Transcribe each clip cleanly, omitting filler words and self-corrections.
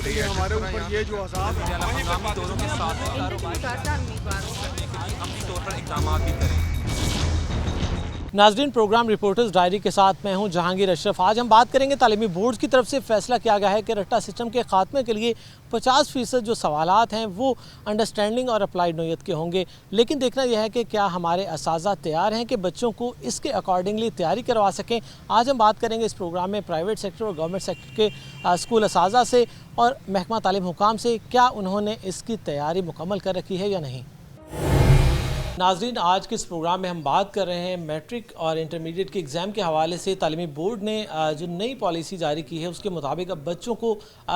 رہی ہے ہمارے اوپر یہ جو عذاب ہے ہنگامی دوروں کے ساتھ عملی طور پر اقدامات بھی کریں۔ ناظرین، پروگرام رپورٹرز ڈائری کے ساتھ میں ہوں جہانگیر اشرف۔ آج ہم بات کریں گے تعلیمی بورڈز کی طرف سے فیصلہ کیا گیا ہے کہ رٹا سسٹم کے خاتمے کے لیے 50% جو سوالات ہیں وہ انڈرسٹینڈنگ اور اپلائیڈ نوعیت کے ہوں گے، لیکن دیکھنا یہ ہے کہ کیا ہمارے اساتذہ تیار ہیں کہ بچوں کو اس کے اکارڈنگلی تیاری کروا سکیں۔ آج ہم بات کریں گے اس پروگرام میں پرائیویٹ سیکٹر اور گورنمنٹ سیکٹر کے اسکول اساتذہ سے اور محکمہ تعلیم حکام سے، کیا انہوں نے اس کی تیاری مکمل کر رکھی ہے یا نہیں۔ ناظرین، آج کے اس پروگرام میں ہم بات کر رہے ہیں میٹرک اور انٹرمیڈیٹ کے ایگزام کے حوالے سے تعلیمی بورڈ نے جو نئی پالیسی جاری کی ہے اس کے مطابق اب بچوں کو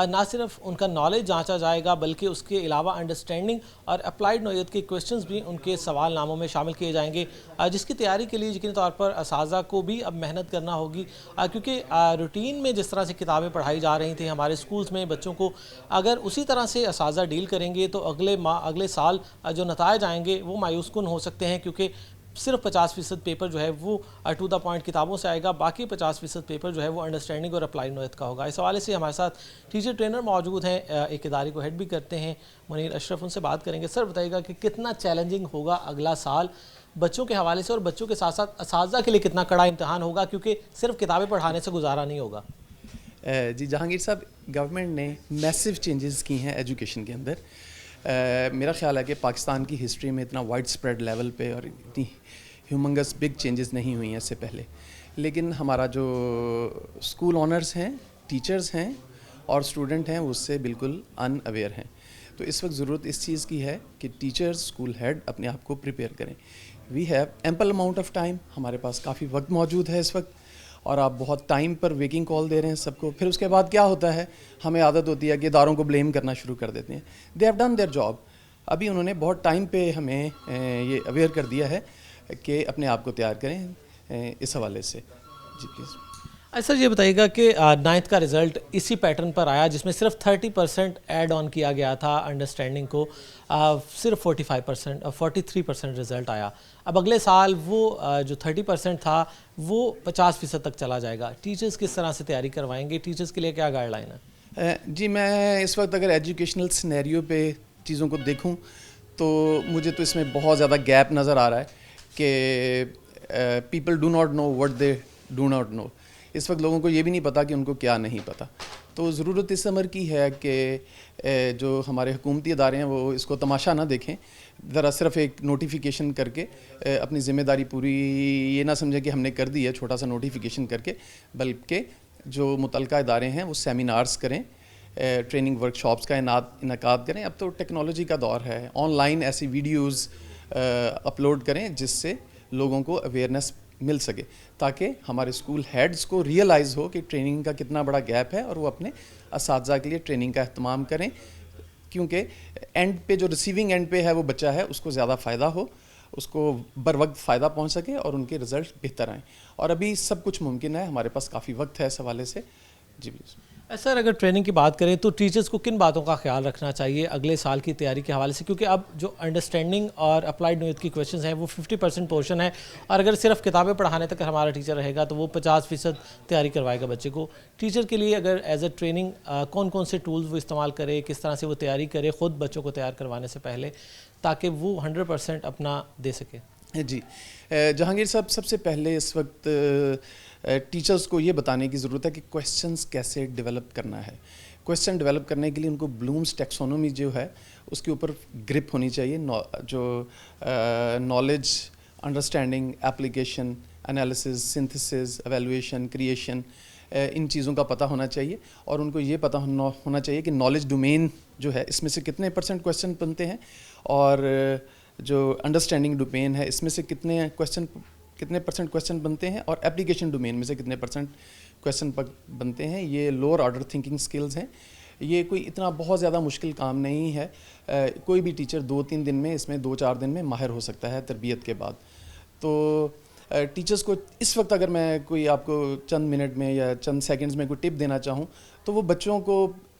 نہ صرف ان کا نالج جانچا جائے گا بلکہ اس کے علاوہ انڈرسٹینڈنگ اور اپلائیڈ نوعیت کے کویسچنز بھی ان کے سوال ناموں میں شامل کیے جائیں گے، جس کی تیاری کے لیے یقینی طور پر اساتذہ کو بھی اب محنت کرنا ہوگی، کیونکہ روٹین میں جس طرح سے کتابیں پڑھائی جا رہی تھیں ہمارے سکولز میں بچوں کو، اگر اسی طرح سے اساتذہ ڈیل کریں گے تو اگلے سال جو نتائج آئیں گے وہ مایوس کن ہو سکتے ہیں، کیونکہ صرف 50% پیپر جو ہے وہ ٹو دا پوائنٹ کتابوں سے آئے گا، باقی 50% پیپر جو ہے وہ انڈرسٹینڈنگ اور اپلائیڈ نوعیت کا ہوگا۔ اس حوالے سے ہمارے ساتھ ٹیچر ٹرینر موجود ہیں، ایک ادارے کو ہیڈ بھی کرتے ہیں، منیر اشرف، ان سے بات کریں گے۔ سر بتائیے گا کہ کتنا چیلنجنگ ہوگا اگلا سال بچوں کے حوالے سے، اور بچوں کے ساتھ ساتھ اساتذہ کے لیے کتنا کڑا امتحان ہوگا، کیونکہ صرف کتابیں پڑھانے سے گزارا نہیں ہوگا۔ جی جہانگیر صاحب، گورنمنٹ نے میسیو چینجز کی ہیں ایجوکیشن کے اندر۔ میرا خیال ہے کہ پاکستان کی ہسٹری میں اتنا وائڈ سپریڈ لیول پہ اور اتنی ہیومنگس بگ چینجز نہیں ہوئی ہیں اس سے پہلے، لیکن ہمارا جو اسکول آنرز ہیں، ٹیچرز ہیں اور اسٹوڈنٹ ہیں وہ اس سے بالکل ان اویئر ہیں۔ تو اس وقت ضرورت اس چیز کی ہے کہ ٹیچرز، اسکول ہیڈ اپنے آپ کو پریپیئر کریں۔ We have ample amount of time, ہمارے پاس کافی وقت موجود ہے اس وقت، اور آپ بہت ٹائم پر ویکنگ کال دے رہے ہیں سب کو۔ پھر اس کے بعد کیا ہوتا ہے، ہمیں عادت ہوتی ہے کہ اداروں کو بلیم کرنا شروع کر دیتے ہیں۔ They have done their job. ابھی انہوں نے بہت ٹائم پہ ہمیں یہ اویئر کر دیا ہے کہ اپنے آپ کو تیار کریں اس حوالے سے۔ جی پلیز۔ سر یہ بتائیے گا کہ 9th کا رزلٹ اسی پیٹرن پر آیا جس میں صرف 30% ایڈ آن کیا گیا تھا انڈرسٹینڈنگ کو، صرف 43% رزلٹ آیا۔ اب اگلے سال وہ جو 30% تھا وہ 50% تک چلا جائے گا۔ ٹیچرز کس طرح سے تیاری کروائیں گے؟ ٹیچرز کے لیے کیا گائیڈ لائن ہے؟ جی میں اس وقت اگر ایجوکیشنل سینیریو پہ چیزوں کو دیکھوں تو مجھے تو اس میں بہت زیادہ گیپ نظر آ رہا ہے کہ people do not know what they do not know. اس وقت لوگوں کو یہ بھی نہیں پتہ کہ ان کو کیا نہیں پتہ۔ تو ضرورت اس امر کی ہے کہ جو ہمارے حکومتی ادارے ہیں وہ اس کو تماشا نہ دیکھیں، ذرا صرف ایک نوٹیفیکیشن کر کے اپنی ذمہ داری پوری یہ نہ سمجھیں کہ ہم نے کر دی ہے چھوٹا سا نوٹیفیکیشن کر کے، بلکہ جو متعلقہ ادارے ہیں وہ سیمینارز کریں، ٹریننگ ورک شاپس کا انعقاد کریں۔ اب تو ٹیکنالوجی کا دور ہے، آن لائن ایسی ویڈیوز اپلوڈ کریں جس سے لوگوں کو اویئرنیس مل سکے، تاکہ ہمارے اسکول ہیڈز کو ریئلائز ہو کہ ٹریننگ کا کتنا بڑا گیپ ہے اور وہ اپنے اساتذہ کے لیے ٹریننگ کا اہتمام کریں، کیونکہ اینڈ پہ جو ریسیونگ اینڈ پہ ہے وہ بچہ ہے اس کو زیادہ فائدہ ہو، اس کو بر وقت فائدہ پہنچ سکے اور ان کے رزلٹ بہتر آئیں۔ اور ابھی سب کچھ ممکن ہے، ہمارے پاس کافی وقت ہے اس حوالے سے۔ جی پلیز۔ سر اگر ٹریننگ کی بات کریں تو ٹیچرز کو کن باتوں کا خیال رکھنا چاہیے اگلے سال کی تیاری کے حوالے سے؟ کیونکہ اب جو انڈرسٹینڈنگ اور اپلائیڈ نوعیت کی کویسچنز ہیں وہ 50% پورشن ہے، اور اگر صرف کتابیں پڑھانے تک ہمارا ٹیچر رہے گا تو وہ 50% تیاری کروائے گا بچے کو۔ ٹیچر کے لیے اگر ایز اے ٹریننگ کون کون سے ٹولز وہ استعمال کرے، کس طرح سے وہ تیاری کرے خود بچوں کو تیار کروانے سے پہلے، تاکہ وہ 100% اپنا دے سکے؟ جی جہانگیر صاحب، سب سے پہلے اس وقت ٹیچرز کو یہ بتانے کی ضرورت ہے کہ کویسچنز کیسے ڈیولپ کرنا ہے۔ کویسچن ڈیولپ کرنے کے لیے ان کو بلومز ٹیکسونومی جو ہے اس کے اوپر گرپ ہونی چاہیے، جو knowledge, understanding, application, analysis, synthesis, evaluation, creation, ان چیزوں کا پتہ ہونا چاہیے، اور ان کو یہ پتہ ہونا چاہیے کہ نالج ڈومین جو ہے اس میں سے کتنے % کویسچن بنتے ہیں، اور جو انڈرسٹینڈنگ ڈومین ہے اس میں سے کتنے % کویسچن بنتے ہیں، اور اپلیکیشن ڈومین میں سے کتنے % کویسچن بنتے ہیں۔ یہ لوور آرڈر تھنکنگ سکلز ہیں۔ یہ کوئی اتنا بہت زیادہ مشکل کام نہیں ہے، کوئی بھی ٹیچر 2-3 دن میں اس میں 2-4 دن میں ماہر ہو سکتا ہے تربیت کے بعد۔ تو ٹیچرز کو اس وقت اگر میں کوئی آپ کو چند منٹ میں یا چند سیکنڈز میں کوئی ٹپ دینا چاہوں تو وہ بچوں کو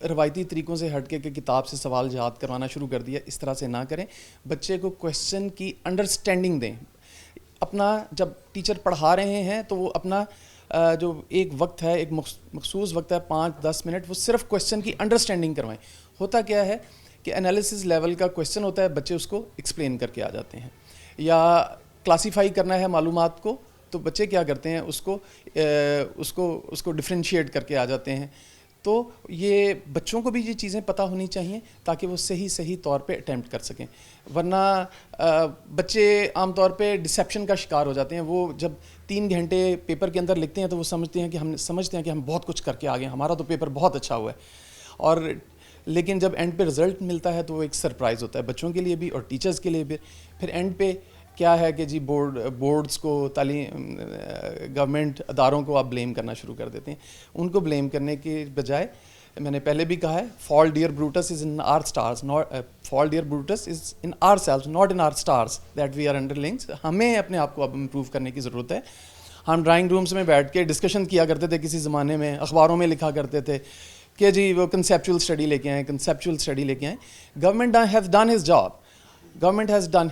روایتی طریقوں سے ہٹ کے کہ کتاب سے سوال جواب کروانا شروع کر دیا، اس طرح سے نہ کریں۔ بچے کو کویسچن کی انڈرسٹینڈنگ دیں۔ اپنا جب ٹیچر پڑھا رہے ہیں تو وہ اپنا جو ایک وقت ہے, ایک مخصوص وقت ہے 5-10 منٹ, وہ صرف کویسچن کی انڈرسٹینڈنگ کروائیں. ہوتا کیا ہے کہ انالیسس لیول کا کویسچن ہوتا ہے, بچے اس کو ایکسپلین کر کے آ جاتے ہیں, یا کلاسیفائی کرنا ہے معلومات کو تو بچے کیا کرتے ہیں اس کو ڈفرینشیٹ کر کے آ جاتے ہیں. تو یہ بچوں کو بھی یہ چیزیں پتہ ہونی چاہیے تاکہ وہ صحیح طور پہ اٹیمپٹ کر سکیں, ورنہ بچے عام طور پہ ڈسیپشن کا شکار ہو جاتے ہیں. وہ جب 3 گھنٹے پیپر کے اندر لکھتے ہیں تو وہ سمجھتے ہیں کہ ہم بہت کچھ کر کے آ گئے, ہمارا تو پیپر بہت اچھا ہوا ہے, اور لیکن جب اینڈ پہ رزلٹ ملتا ہے تو وہ ایک سرپرائز ہوتا ہے بچوں کے لیے بھی اور ٹیچرز کے لیے بھی. پھر اینڈ پہ کیا ہے کہ جی بورڈز کو, تعلیم گورنمنٹ اداروں کو آپ بلیم کرنا شروع کر دیتے ہیں. ان کو بلیم کرنے کے بجائے, میں نے پہلے بھی کہا ہے, fault dear Brutus is in our stars, fault dear Brutus is in our selves, not in our stars that we are underlings. ہمیں اپنے آپ کو اب امپروو کرنے کی ضرورت ہے. ہم ڈرائنگ رومس میں بیٹھ کے ڈسکشن کیا کرتے تھے کسی زمانے میں, اخباروں میں لکھا کرتے تھے کہ جی وہ کنسیپچول اسٹڈی لے کے آئیں. Government has done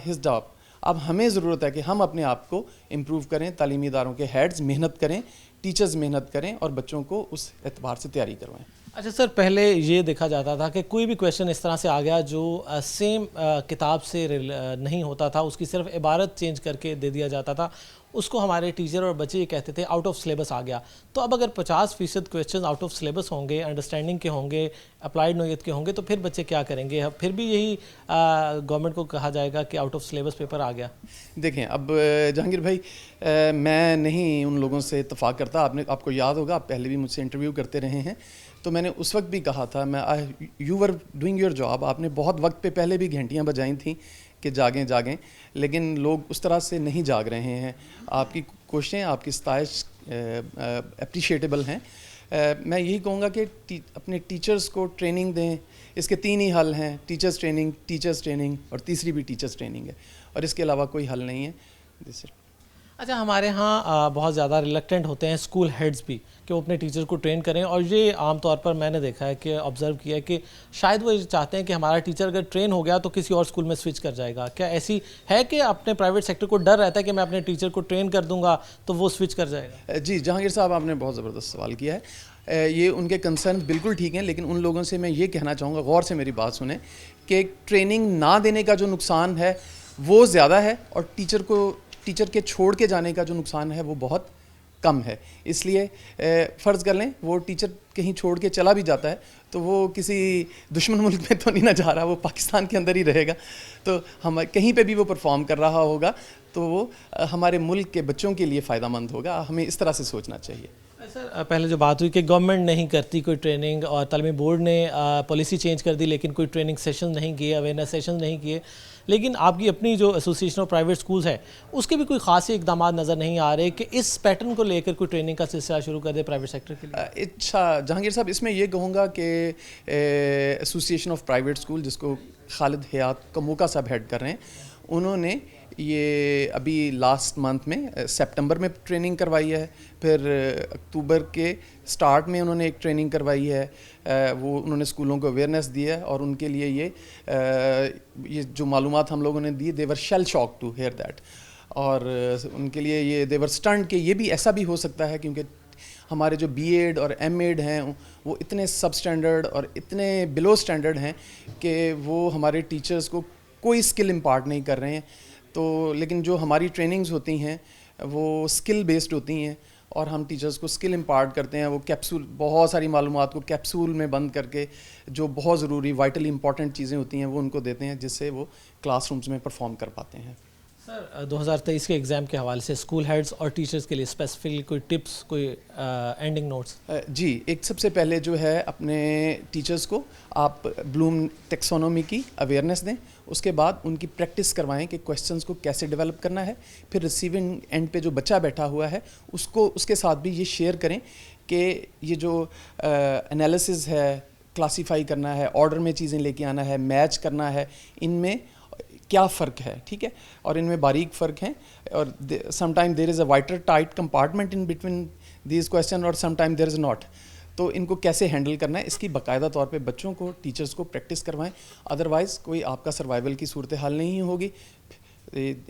his job. اب ہمیں ضرورت ہے کہ ہم اپنے آپ کو امپروو کریں, تعلیمی اداروں کے ہیڈز محنت کریں, ٹیچرز محنت کریں اور بچوں کو اس اعتبار سے تیاری کروائیں. اچھا سر, پہلے یہ دیکھا جاتا تھا کہ کوئی بھی کویشچن اس طرح سے آ گیا جو سیم کتاب سے نہیں ہوتا تھا, اس کی صرف عبارت چینج کر کے دے دیا جاتا تھا, اس کو ہمارے ٹیچر اور بچے یہ کہتے تھے آؤٹ آف سلیبس آ گیا. تو اب اگر 50% کویشچن آؤٹ آف سلیبس ہوں گے, انڈرسٹینڈنگ کے ہوں گے, اپلائیڈ نوعیت کے ہوں گے, تو پھر بچے کیا کریں گے؟ پھر بھی یہی گورنمنٹ کو کہا جائے گا کہ آؤٹ آف سلیبس پیپر آ گیا. دیکھیں اب جہانگیر بھائی, میں نہیں ان لوگوں سے اتفاق کرتا. آپ کو یاد ہوگا, آپ پہلے بھی مجھ سے انٹرویو کرتے رہے ہیں, تو میں نے اس وقت بھی کہا تھا, you were doing your job. آپ نے بہت وقت پہ پہلے بھی گھنٹیاں بجائی تھیں کہ جاگیں, لیکن لوگ اس طرح سے نہیں جاگ رہے ہیں. آپ کی کوششیں, آپ کی ستائش اپریشیٹیبل ہیں. میں یہی کہوں گا کہ اپنے ٹیچرز کو ٹریننگ دیں. اس کے 3 ہی حل ہیں, ٹیچرز ٹریننگ اور تیسری بھی ٹیچرز ٹریننگ ہے, اور اس کے علاوہ کوئی حل نہیں ہے. اچھا, ہمارے ہاں بہت زیادہ ریلیکٹنٹ ہوتے ہیں اسکول ہیڈز بھی کہ وہ اپنے ٹیچر کو ٹرین کریں, اور یہ عام طور پر میں نے دیکھا ہے کہ آبزرو کیا ہے کہ شاید وہ چاہتے ہیں کہ ہمارا ٹیچر اگر ٹرین ہو گیا تو کسی اور اسکول میں سوئچ کر جائے گا. کیا ایسی ہے کہ اپنے پرائیویٹ سیکٹر کو ڈر رہتا ہے کہ میں اپنے ٹیچر کو ٹرین کر دوں گا تو وہ سوئچ کر جائے گا؟ جی جہانگیر صاحب, آپ نے بہت زبردست سوال کیا ہے. یہ ان کے کنسرن بالکل ٹھیک ہیں, لیکن ان لوگوں سے میں یہ کہنا چاہوں گا, غور سے میری بات سنیں, کہ ٹریننگ نہ دینے کا جو نقصان ہے وہ زیادہ ہے, اور ٹیچر کے چھوڑ کے جانے کا جو نقصان ہے وہ بہت کم ہے. اس لیے فرض کر لیں وہ ٹیچر کہیں چھوڑ کے چلا بھی جاتا ہے تو وہ کسی دشمن ملک میں تو نہیں نہ جا رہا, وہ پاکستان کے اندر ہی رہے گا, تو ہم کہیں پہ بھی وہ پرفارم کر رہا ہوگا تو وہ ہمارے ملک کے بچوں کے لیے فائدہ مند ہوگا. ہمیں اس طرح سے سوچنا چاہیے. سر, پہلے جو بات ہوئی کہ گورنمنٹ نہیں کرتی کوئی ٹریننگ, اور تعلیمی بورڈ نے پالیسی چینج کر دی لیکن کوئی ٹریننگ سیشن نہیں کیے, اویئرنیس سیشن نہیں کیے, لیکن آپ کی اپنی جو ایسوسیشن آف پرائیویٹ سکولز ہے اس کے بھی کوئی خاص اقدامات نظر نہیں آ رہے کہ اس پیٹرن کو لے کر کوئی ٹریننگ کا سلسلہ شروع کر دے پرائیویٹ سیکٹر کے لیے؟ اچھا جہانگیر صاحب, اس میں یہ کہوں گا کہ ایسوسیشن آف پرائیویٹ سکول, جس کو خالد حیات کموکا صاحب ہیڈ کر رہے ہیں, انہوں نے یہ ابھی لاسٹ منتھ میں سپٹمبر میں ٹریننگ کروائی ہے, پھر اکتوبر کے سٹارٹ میں انہوں نے ایک ٹریننگ کروائی ہے. وہ انہوں نے اسکولوں کو اویئرنیس دی ہے, اور ان کے لیے یہ جو معلومات ہم لوگوں نے دی, they were shell shocked to hear that, اور ان کے لیے یہ دے ور اسٹنڈ کہ یہ بھی ایسا بھی ہو سکتا ہے, کیونکہ ہمارے جو بی ایڈ اور ایم ایڈ ہیں وہ اتنے سب اسٹینڈرڈ اور اتنے بلو اسٹینڈرڈ ہیں کہ وہ ہمارے ٹیچرز کو کوئی اسکل امپارٹ نہیں کر رہے ہیں. تو لیکن جو ہماری ٹریننگز ہوتی ہیں وہ اسکل بیسڈ ہوتی ہیں, اور ہم ٹیچرز کو اسکل امپارٹ کرتے ہیں. وہ کیپسول, بہت ساری معلومات کو کیپسول میں بند کر کے جو بہت ضروری وائٹلی امپورٹنٹ چیزیں ہوتی ہیں وہ ان کو دیتے ہیں, جس سے وہ کلاس رومز میں پرفارم کر پاتے ہیں. سر, 2023 کے ایگزام کے حوالے سے اسکول ہیڈز اور ٹیچرز کے لیے اسپیسیفکلی کوئی ٹپس, کوئی اینڈنگ نوٹس؟ جی, ایک سب سے پہلے جو ہے اپنے ٹیچرز کو آپ بلوم ٹیکسونومی کی اویئرنیس دیں. اس کے بعد ان کی پریکٹس کروائیں کہ کویسچنز کو کیسے ڈیولپ کرنا ہے. پھر ریسیونگ اینڈ پہ جو بچہ بیٹھا ہوا ہے اس کے ساتھ بھی یہ شیئر کریں کہ یہ جو انالیسز ہے, کلاسیفائی کرنا ہے, آرڈر میں چیزیں لے کے آنا ہے, میچ کرنا ہے, ان میں کیا فرق ہے, ٹھیک ہے, اور ان میں باریک فرق ہیں, اور some time there is a water tight compartment in between these question, اور some time there is not. تو ان کو کیسے ہینڈل کرنا ہے, اس کی باقاعدہ طور پہ بچوں کو, ٹیچرز کو پریکٹس کروائیں. ادروائز کوئی آپ کا سروائیول کی صورتحال نہیں ہوگی.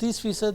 30%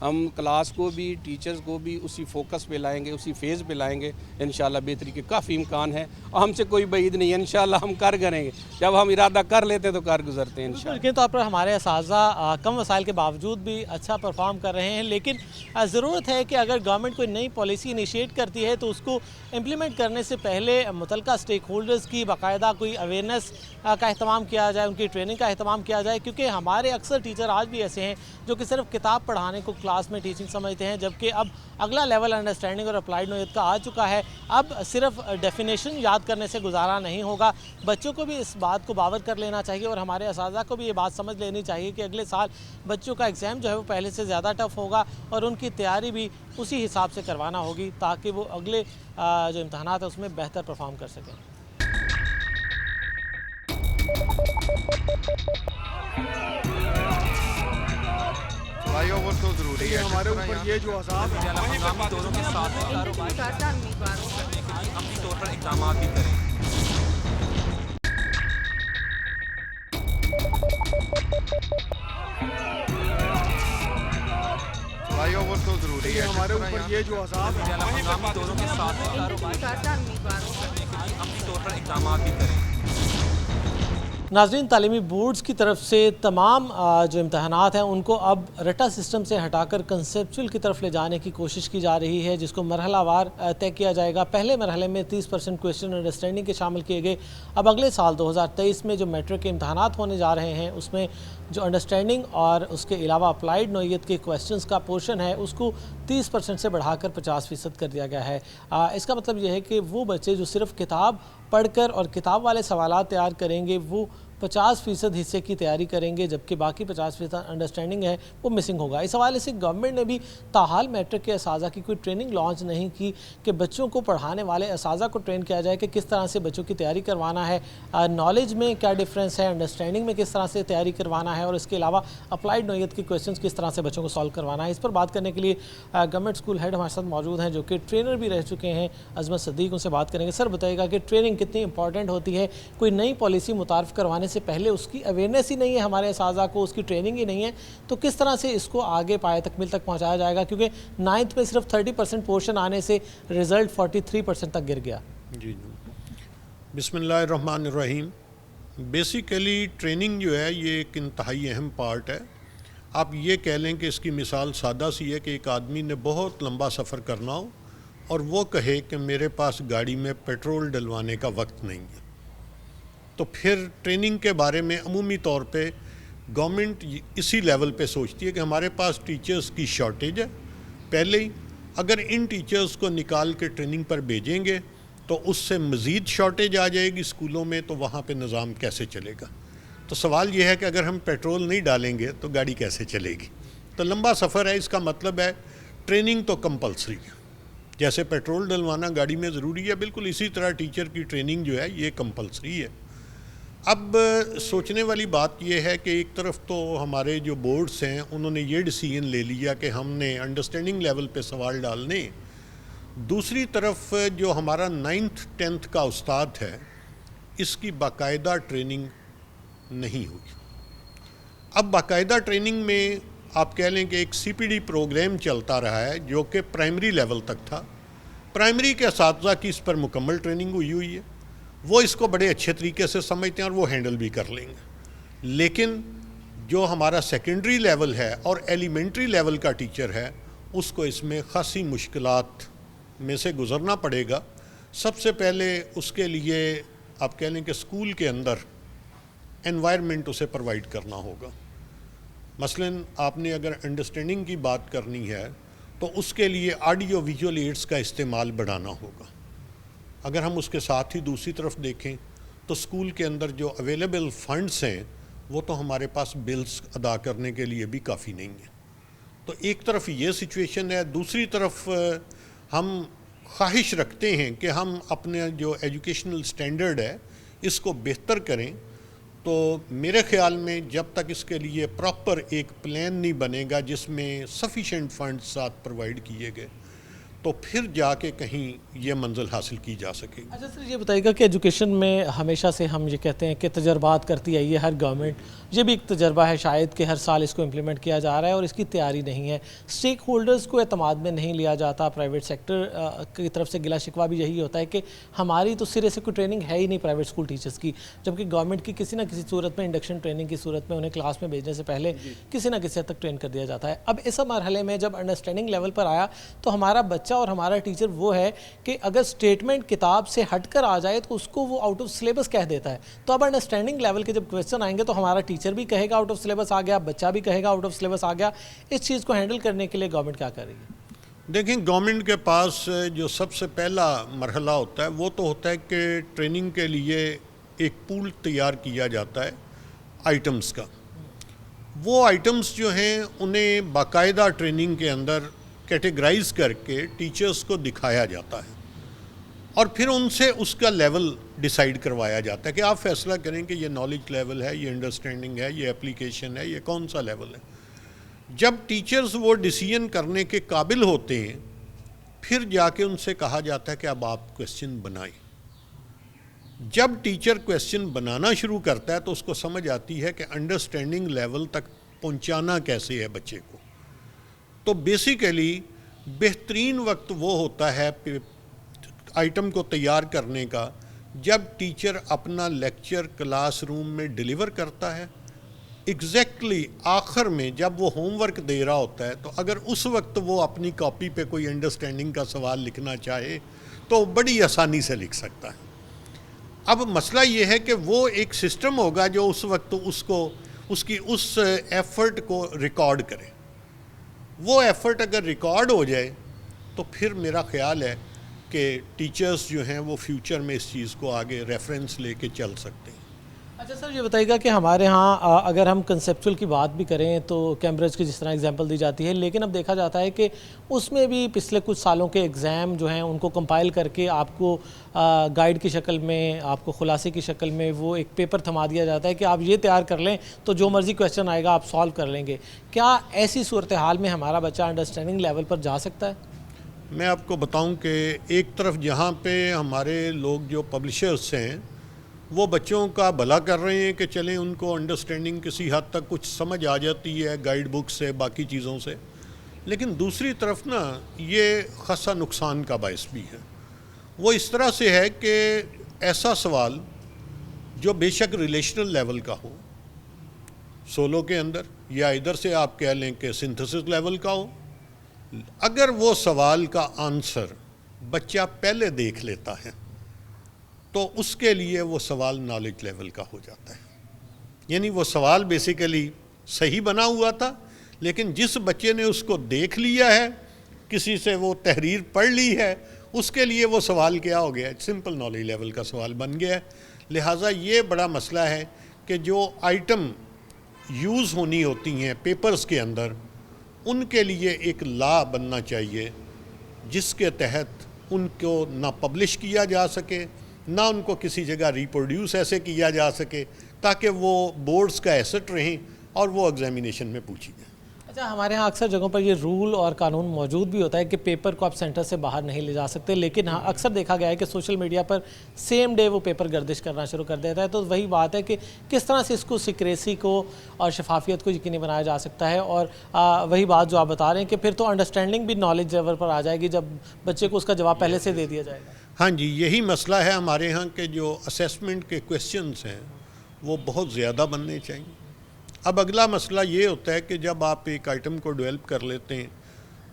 ہم کلاس کو بھی ٹیچرز کو بھی اسی فوکس پہ لائیں گے, اسی فیز پہ لائیں گے. انشاءاللہ بہتری کے کافی امکان ہے اور ہم سے کوئی بعید نہیں ہے. انشاءاللہ ہم کریں گے. جب ہم ارادہ کر لیتے ہیں تو کر گزرتے ہیں انشاءاللہ. یقینی طور پر ہمارے اساتذہ کم وسائل کے باوجود بھی اچھا پرفارم کر رہے ہیں, لیکن ضرورت ہے کہ اگر گورنمنٹ کوئی نئی پالیسی انیشیٹ کرتی ہے تو اس کو امپلیمنٹ کرنے سے پہلے متعلقہ اسٹیک ہولڈرز کی باقاعدہ کوئی اویئرنیس کا اہتمام کیا جائے, ان کی ٹریننگ کا اہتمام کیا جائے, کیونکہ ہمارے اکثر ٹیچر آج بھی ایسے ہیں جو کہ صرف کتاب پڑھانے کو کلاس میں ٹیچنگ سمجھتے ہیں, جبکہ اب اگلا لیول انڈرسٹینڈنگ اور اپلائیڈ نوعیت کا آ چکا ہے. اب صرف ڈیفینیشن یاد کرنے سے گزارا نہیں ہوگا, بچوں کو بھی اس بات کو باور کر لینا چاہیے اور ہمارے اساتذہ کو بھی یہ بات سمجھ لینی چاہیے کہ اگلے سال بچوں کا ایگزام جو ہے وہ پہلے سے زیادہ ٹف ہوگا اور ان کی تیاری بھی اسی حساب سے کروانا ہوگی تاکہ وہ اگلے جو امتحانات ہیں اس میں بہتر پرفارم کر سکیں. فلائی اوور تو ضروری ہے ہمارے اوپر. یہ جو عذاب ہے مقامی دوروں کے ساتھ عملی طور پر اقدامات بھی کریں. فلائی اوور تو ضروری ہے ہمارے اوپر. یہ جو عذاب ہے مقامی دوروں کے ساتھ عملی طور پر اقدامات بھی کریں. ناظرین, تعلیمی بورڈز کی طرف سے تمام جو امتحانات ہیں ان کو اب رٹا سسٹم سے ہٹا کر کنسیپچول کی طرف لے جانے کی کوشش کی جا رہی ہے, جس کو مرحلہ وار طے کیا جائے گا. پہلے مرحلے میں 30% کویسچن انڈرسٹینڈنگ کے شامل کیے گئے. اب اگلے سال 2023 میں جو میٹرک کے امتحانات ہونے جا رہے ہیں اس میں جو انڈرسٹینڈنگ اور اس کے علاوہ اپلائیڈ نوعیت کے کویسچنز کا پورشن ہے اس کو 30% سے بڑھا کر 50% کر دیا گیا ہے. اس کا مطلب یہ ہے کہ وہ بچے جو صرف کتاب پڑھ کر اور کتاب والے سوالات تیار کریں گے وہ 50% حصے کی تیاری کریں گے, جبکہ باقی 50% انڈرسٹینڈنگ ہے وہ مسنگ ہوگا. اس حوالے سے گورنمنٹ نے بھی تاحال میٹرک کے اساتذہ کی کوئی ٹریننگ لانچ نہیں کی کہ بچوں کو پڑھانے والے اساتذہ کو ٹرین کیا جائے کہ کس طرح سے بچوں کی تیاری کروانا ہے, نالج میں کیا ڈیفرنس ہے, انڈرسٹینڈنگ میں کس طرح سے تیاری کروانا ہے, اور اس کے علاوہ اپلائیڈ نوعیت کے کویسچنز کس طرح سے بچوں کو سالو کروانا ہے. اس پر بات کرنے کے لیے گورنمنٹ اسکول ہیڈ ہمارے ساتھ موجود ہیں جو کہ ٹرینر بھی رہ چکے ہیں, عظمت صدیق. ان سے بات کریں گے. سر بتائیے گا کہ ٹریننگ کتنی امپورٹنٹ ہوتی ہے, کوئی نئی پالیسی متعارف کروانے سے پہلے اس کی اویئرنیس ہی نہیں ہے ہمارے اساتذہ کو, اس کی ٹریننگ ہی نہیں ہے, تو کس طرح سے اس کو آگے پائے تکمیل تک پہنچایا جائے گا, کیونکہ 9th میں صرف 30% پورشن آنے سے رزلٹ 43% تک گر گیا. جی بسم اللہ الرحمن الرحیم. بیسیکلی ٹریننگ جو ہے یہ ایک انتہائی اہم پارٹ ہے. آپ یہ کہہ لیں کہ اس کی مثال سادہ سی ہے کہ ایک آدمی نے بہت لمبا سفر کرنا ہو اور وہ کہے کہ میرے پاس گاڑی میں پیٹرول ڈلوانے کا وقت نہیں ہے, تو پھر ٹریننگ کے بارے میں عمومی طور پہ گورنمنٹ اسی لیول پہ سوچتی ہے کہ ہمارے پاس ٹیچرز کی شارٹیج ہے پہلے ہی, اگر ان ٹیچرز کو نکال کے ٹریننگ پر بھیجیں گے تو اس سے مزید شارٹیج آ جائے گی اسکولوں میں, تو وہاں پہ نظام کیسے چلے گا. تو سوال یہ ہے کہ اگر ہم پیٹرول نہیں ڈالیں گے تو گاڑی کیسے چلے گی. تو لمبا سفر ہے, اس کا مطلب ہے ٹریننگ تو کمپلسری ہے. جیسے پیٹرول ڈلوانا گاڑی میں ضروری ہے, بالکل اسی طرح ٹیچر کی ٹریننگ جو ہے یہ کمپلسری ہے. اب سوچنے والی بات یہ ہے کہ ایک طرف تو ہمارے جو بورڈز ہیں انہوں نے یہ ڈیسیژن لے لیا کہ ہم نے انڈرسٹینڈنگ لیول پہ سوال ڈالنے, دوسری طرف جو ہمارا 9th 10th کا استاد ہے اس کی باقاعدہ ٹریننگ نہیں ہوئی. اب باقاعدہ ٹریننگ میں آپ کہہ لیں کہ ایک CPD پروگرام چلتا رہا ہے جو کہ پرائمری لیول تک تھا. پرائمری کے اساتذہ کی اس پر مکمل ٹریننگ ہوئی ہے, وہ اس کو بڑے اچھے طریقے سے سمجھتے ہیں اور وہ ہینڈل بھی کر لیں گے. لیکن جو ہمارا سیکنڈری لیول ہے اور ایلیمنٹری لیول کا ٹیچر ہے اس کو اس میں خاصی مشکلات میں سے گزرنا پڑے گا. سب سے پہلے اس کے لیے آپ کہہ لیں کہ اسکول کے اندر انوائرمنٹ اسے پرووائڈ کرنا ہوگا. مثلاً آپ نے اگر انڈرسٹینڈنگ کی بات کرنی ہے تو اس کے لیے آڈیو ویژول ایڈس کا استعمال بڑھانا ہوگا. اگر ہم اس کے ساتھ ہی دوسری طرف دیکھیں تو اسکول کے اندر جو اویلیبل فنڈز ہیں وہ تو ہمارے پاس بلز ادا کرنے کے لیے بھی کافی نہیں ہیں. تو ایک طرف یہ سچویشن ہے, دوسری طرف ہم خواہش رکھتے ہیں کہ ہم اپنے جو ایجوکیشنل سٹینڈرڈ ہے اس کو بہتر کریں. تو میرے خیال میں جب تک اس کے لیے پراپر ایک پلان نہیں بنے گا جس میں سفیشینٹ فنڈز ساتھ پرووائڈ کیے گئے, تو پھر جا کے کہیں یہ منزل حاصل کی جا سکے گی۔ اچھا سر، یہ بتائیے گا کہ ایجوکیشن میں ہمیشہ سے ہم یہ کہتے ہیں کہ تجربات کرتی آئی ہے ہر گورنمنٹ، یہ بھی ایک تجربہ ہے شاید کہ ہر سال اس کو امپلیمنٹ کیا جا رہا ہے اور اس کی تیاری نہیں ہے، اسٹیک ہولڈرز کو اعتماد میں نہیں لیا جاتا، پرائیویٹ سیکٹر کی طرف سے گلا شکوہ بھی یہی ہوتا ہے کہ ہماری تو سرے سے کوئی ٹریننگ ہے ہی نہیں پرائیویٹ اسکول ٹیچرز کی، جبکہ گورنمنٹ کی کسی نہ کسی صورت میں انڈکشن ٹریننگ کی صورت میں انہیں کلاس میں بھیجنے سے پہلے کسی نہ کسی حد تک ٹرین کر دیا جاتا ہے۔ اب اس مرحلے میں جب انڈرسٹینڈنگ لیول پر آیا تو ہمارا بچہ اور ہمارا ٹیچر وہ ہے کہ اگر سٹیٹمنٹ کتاب سے ہٹ کر آ جائے تو اس کو وہ آؤٹ آف سلیبس کہہ دیتا ہے، تو اب انڈرسٹینڈنگ لیول کے جب کویسچن آئیں گے تو ہمارا ٹیچر بھی کہے گا آؤٹ آف سلیبس آ گیا، بچہ بھی کہے گا آؤٹ آف سلیبس آ گیا، اس چیز کو ہینڈل کرنے کے لیے گورنمنٹ کیا کر رہی ہے؟ دیکھیں، گورنمنٹ کے پاس جو سب سے پہلا مرحلہ ہوتا ہے وہ تو ہوتا ہے کہ ٹریننگ کے لیے ایک پول تیار کیا جاتا ہے آئٹمز کا۔ وہ آئٹمز جو ہیں انہیں باقاعدہ ٹریننگ کے اندر کیٹیگرائز کر کے ٹیچرز کو دکھایا جاتا ہے اور پھر ان سے اس کا لیول ڈیسائیڈ کروایا جاتا ہے کہ آپ فیصلہ کریں کہ یہ نالج لیول ہے، یہ انڈرسٹینڈنگ ہے، یہ اپلیکیشن ہے، یہ کون سا لیول ہے۔ جب ٹیچرز وہ ڈیسیژن کرنے کے قابل ہوتے ہیں پھر جا کے ان سے کہا جاتا ہے کہ اب آپ کویسچن بنائیں۔ جب ٹیچر کویسچن بنانا شروع کرتا ہے تو اس کو سمجھ آتی ہے کہ انڈرسٹینڈنگ لیول تک پہنچانا کیسے ہے بچے کو۔ تو بیسیکلی بہترین وقت وہ ہوتا ہے آئٹم کو تیار کرنے کا جب ٹیچر اپنا لیکچر کلاس روم میں ڈیلیور کرتا ہے، ایگزیکٹلی آخر میں جب وہ ہوم ورک دے رہا ہوتا ہے تو اگر اس وقت وہ اپنی کاپی پہ کوئی انڈرسٹینڈنگ کا سوال لکھنا چاہے تو بڑی آسانی سے لکھ سکتا ہے۔ اب مسئلہ یہ ہے کہ وہ ایک سسٹم ہوگا جو اس وقت اس کی ایفرٹ کو ریکارڈ کرے۔ وہ ایفرٹ اگر ریکارڈ ہو جائے تو پھر میرا خیال ہے کہ ٹیچرز جو ہیں وہ فیوچر میں اس چیز کو آگے ریفرنس لے کے چل سکتے ہیں۔ اچھا سر، یہ بتائیے گا کہ ہمارے ہاں اگر ہم کنسیپچول کی بات بھی کریں تو کیمبرج کی جس طرح اگزامپل دی جاتی ہے، لیکن اب دیکھا جاتا ہے کہ اس میں بھی پچھلے کچھ سالوں کے ایگزام جو ہیں ان کو کمپائل کر کے آپ کو گائیڈ کی شکل میں، آپ کو خلاصے کی شکل میں وہ ایک پیپر تھما دیا جاتا ہے کہ آپ یہ تیار کر لیں تو جو مرضی کویسچن آئے گا آپ سالو کر لیں گے۔ کیا ایسی صورتحال میں ہمارا بچہ انڈرسٹینڈنگ لیول پر جا سکتا ہے؟ میں آپ کو بتاؤں کہ ایک طرف جہاں پہ ہمارے لوگ جو پبلشرز ہیں وہ بچوں کا بھلا کر رہے ہیں کہ چلیں ان کو انڈرسٹینڈنگ کسی حد تک کچھ سمجھ آ جاتی ہے گائیڈ بک سے، باقی چیزوں سے، لیکن دوسری طرف نا یہ خاصا نقصان کا باعث بھی ہے۔ وہ اس طرح سے ہے کہ ایسا سوال جو بے شک ریلیشنل لیول کا ہو سولو کے اندر، یا ادھر سے آپ کہہ لیں کہ سنتھسس لیول کا ہو، اگر وہ سوال کا آنسر بچہ پہلے دیکھ لیتا ہے تو اس کے لیے وہ سوال نالج لیول کا ہو جاتا ہے۔ یعنی وہ سوال بیسیکلی صحیح بنا ہوا تھا، لیکن جس بچے نے اس کو دیکھ لیا ہے، کسی سے وہ تحریر پڑھ لی ہے، اس کے لیے وہ سوال کیا ہو گیا، سمپل نالج لیول کا سوال بن گیا ہے۔ لہٰذا یہ بڑا مسئلہ ہے کہ جو آئٹم یوز ہونی ہوتی ہیں پیپرز کے اندر، ان کے لیے ایک لا بننا چاہیے جس کے تحت ان کو نہ پبلش کیا جا سکے، نہ ان کو کسی جگہ ریپروڈیوس ایسے کیا جا سکے تاکہ وہ بورڈز کا ایسٹ رہیں اور وہ ایگزامینیشن میں پوچھی جائیں۔ اچھا، ہمارے ہاں اکثر جگہوں پر یہ رول اور قانون موجود بھی ہوتا ہے کہ پیپر کو آپ سینٹر سے باہر نہیں لے جا سکتے، لیکن ہاں اکثر دیکھا گیا ہے کہ سوشل میڈیا پر سیم ڈے وہ پیپر گردش کرنا شروع کر دیتا ہے۔ تو وہی بات ہے کہ کس طرح سے اس کو سیکریسی کو اور شفافیت کو یقینی بنایا جا سکتا ہے، اور وہی بات جو آپ بتا رہے ہیں کہ پھر تو انڈرسٹینڈنگ بھی نالج لیول پر آ جائے گی جب بچے کو اس کا جواب پہلے سے دے دیا جائے گا۔ ہاں جی، یہی مسئلہ ہے ہمارے ہاں کہ جو اسیسمنٹ کے کویسچنز ہیں وہ بہت زیادہ بننے چاہیے۔ اب اگلا مسئلہ یہ ہوتا ہے کہ جب آپ ایک آئٹم کو ڈیولپ کر لیتے ہیں